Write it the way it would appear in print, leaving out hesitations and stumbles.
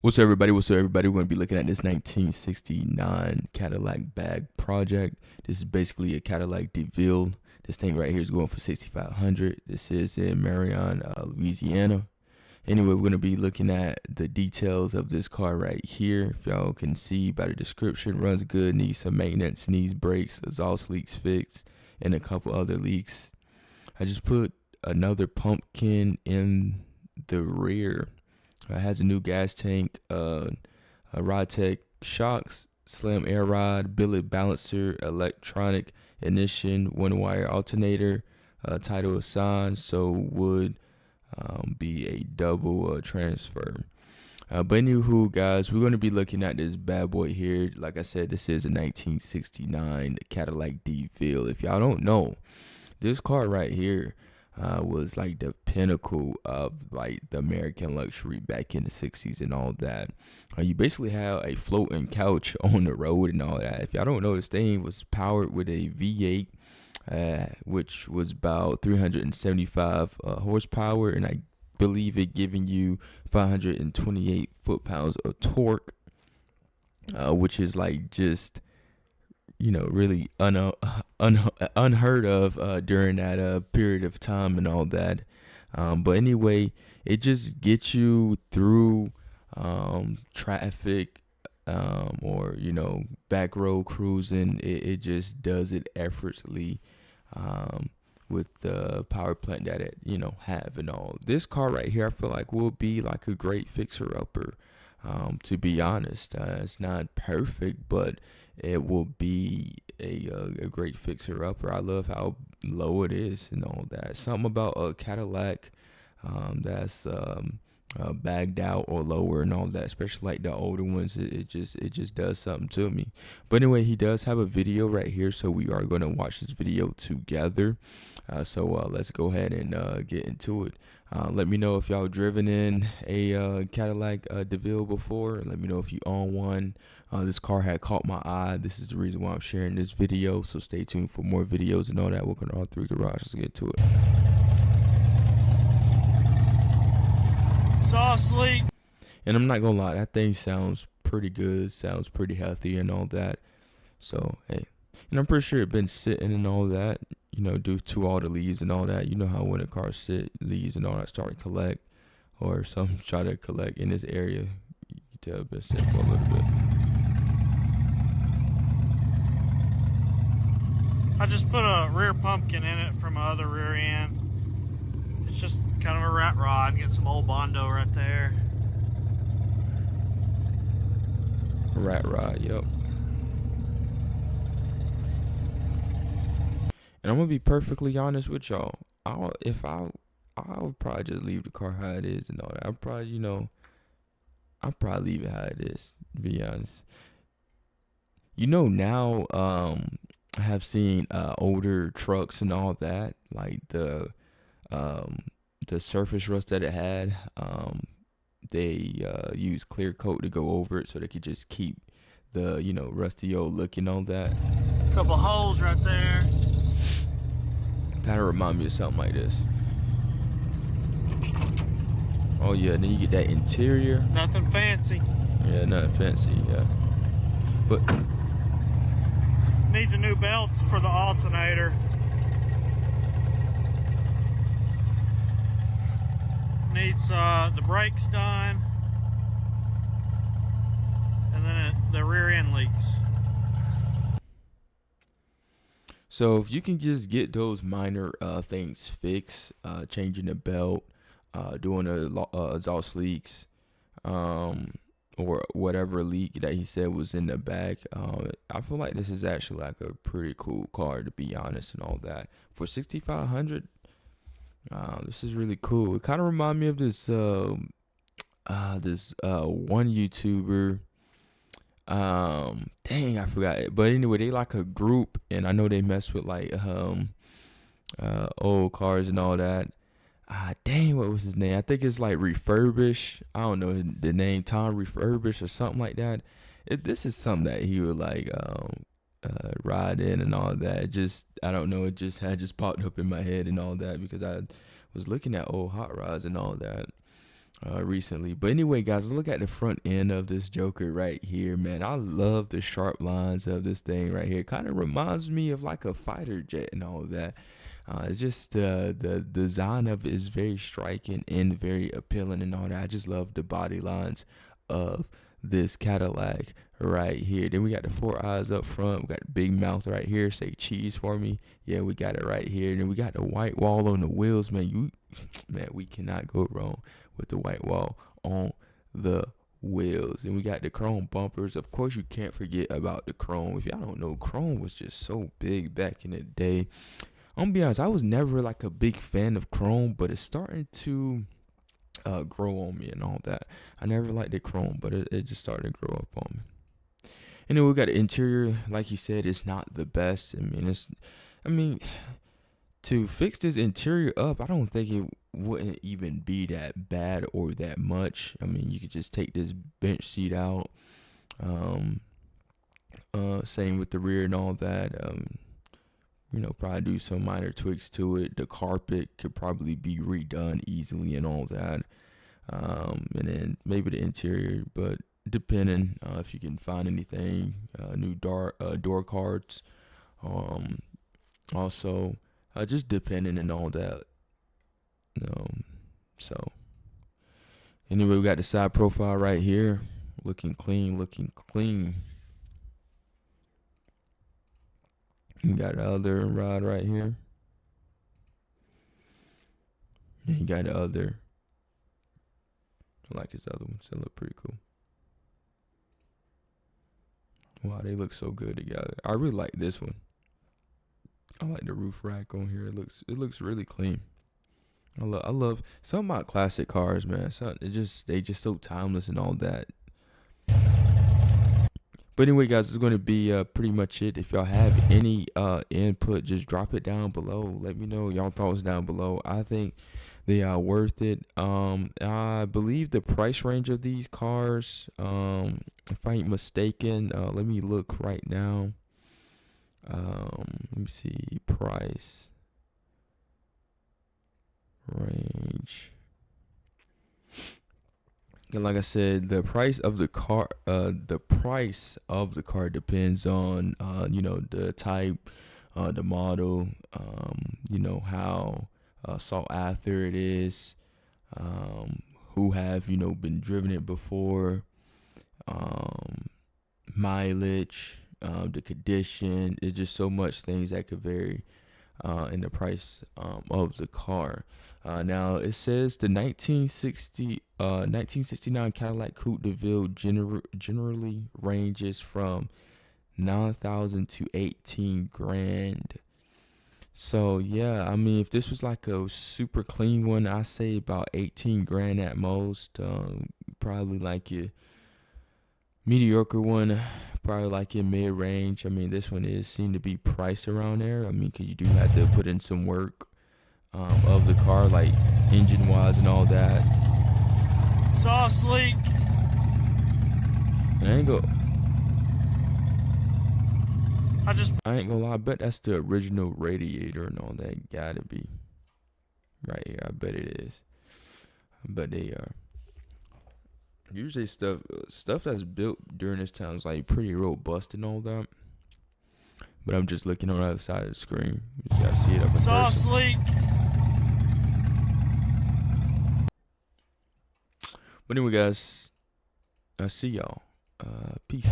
What's up, everybody? What's up, everybody? We're going to be looking at this 1969 Cadillac bag project. This is basically a Cadillac DeVille. This thing right here is going for 6,500. This is in Marion, Louisiana. Anyway, we're going to be looking at the details of this car right here. If y'all can see by the description, runs good, needs some maintenance, needs brakes, exhaust leaks fixed, and a couple other leaks. I just put another pumpkin in the rear. Has a new gas tank, a Ridetech shocks, slam air rod, billet balancer, electronic ignition, one wire alternator, title assigned, so would be a double transfer. But anywho, guys, we're going to be looking at this bad boy here. Like I said, this is a 1969 Cadillac DeVille. If y'all don't know, this car right here was like the pinnacle of like the American luxury back in the 60s and all that. You basically have a floating couch on the road and all that. If y'all don't know, this thing was powered with a V8, which was about 375 horsepower, and I believe it giving you 528 foot-pounds of torque, which is like just really unheard of during that period of time and all that. But anyway, it just gets you through traffic, or back road cruising. It just does it effortlessly, with the power plant that it have and all. This car right here, I feel like will be like a great fixer upper. To be honest, it's not perfect, but it will be a great fixer upper. I love how low it is and all that. Something about a Cadillac that's bagged out or lower and all that, especially like the older ones. It just does something to me. But anyway, he does have a video right here, so we are going to watch this video together. So let's go ahead and get into it. Let me know if y'all driven in a Cadillac DeVille before. Let me know if you own one. This car had caught my eye. This is the reason why I'm sharing this video. So stay tuned for more videos and all that. We're going to R3 Garage. Let's get to it. Exhaust sleep. And I'm not going to lie, that thing sounds pretty good. Sounds pretty healthy and all that. So, hey. And I'm pretty sure it's been sitting and all that, due to all the leaves and all that. You know how when a car sit, leaves and all that start to collect, or some try to collect in this area, you can tell it's been sitting for a little bit. I just put a rear pumpkin in it from my other rear end. It's just kind of a rat rod. Get some old Bondo right there. Rat rod, yep. And I'm gonna be perfectly honest with y'all. I would probably just leave the car how it is and all that. I'll probably leave it how it is, to be honest. Now, I have seen older trucks and all that, like the surface rust that it had. They use clear coat to go over it so they could just keep the rusty old look and all that. Couple holes right there. Kind of remind me of something like this. Oh yeah, then you get that interior. Nothing fancy. Yeah, nothing fancy, yeah. But Needs a new belt for the alternator. Needs the brakes done. And then the rear end leaks. so if you can just get those minor things fixed, changing the belt, doing exhaust leaks, or whatever leak that he said was in the back, I feel like this is actually like a pretty cool car, to be honest and all that. For 6,500, this is really cool. It kind of remind me of this one YouTuber. Dang, I forgot it. But anyway, they like a group, and I know they mess with like old cars and all that. Dang, what was his name? I think it's like Refurbish. I don't know the name, Tom Refurbish or something like that. This is something that he would like ride in and all that. I don't know. It just popped up in my head and all that because I was looking at old hot rods and all that. recently. But anyway, guys, look at the front end of this Joker right here, man. I love the sharp lines of this thing right here. Kind of reminds me of like a fighter jet and all that. It's just the design of it is very striking and very appealing and all that. I just love the body lines of this Cadillac right here. Then we got the 4 eyes up front. We got the big mouth right here. Say cheese for me. Yeah, we got it right here. Then we got the white wall on the wheels, man. Man, we cannot go wrong with the white wall on the wheels. And we got the chrome bumpers. Of course, you can't forget about the chrome. If y'all don't know, chrome was just so big back in the day. I'm gonna be honest, I was never like a big fan of chrome, but it's starting to grow on me and all that. I never liked the chrome, but it just started to grow up on me. Anyway, we got the interior. Like you said, it's not the best. I mean, to fix this interior up, I don't think it wouldn't even be that bad or that much. I mean, you could just take this bench seat out. Same with the rear and all that. Probably do some minor tweaks to it. The carpet could probably be redone easily and all that. And then maybe the interior, but depending if you can find anything, new door cards. Also, just depending and all that. So anyway, we got the side profile right here, looking clean. You got the other rod right here. And you got the other. I like his other ones. They look pretty cool. Wow, they look so good together. I really like this one. I like the roof rack on here. It looks really clean. I love some of my classic cars, man. They just so timeless and all that. But anyway, guys, it's going to be pretty much it. If y'all have any input, just drop it down below. Let me know y'all thoughts down below. I think they are worth it. I believe the price range of these cars, if I ain't mistaken, let me look right now. Let me see, price range. And like I said, the price of the car depends on the type, the model, how sought after it is, who have been driven it before, mileage, the condition. It's just so much things that could vary in the price of the car. Now it says the 1969 Cadillac Coupe DeVille generally ranges from $9,000 to $18,000. So yeah, I mean, if this was like a super clean one, I say about $18,000 at most. Probably like your mediocre one, probably like your mid range. I mean, this one seem to be priced around there. I mean, cause you do have to put in some work of the car, like engine wise and all that. Sauce leak. I ain't gonna lie, I bet that's the original radiator and all that. Gotta be right here. I bet it is. But they are. Usually stuff that's built during this time is like pretty robust and all that. But I'm just looking on the other side of the screen. You just gotta see it up in Sauce person. leak. But anyway, guys, I see y'all. Peace.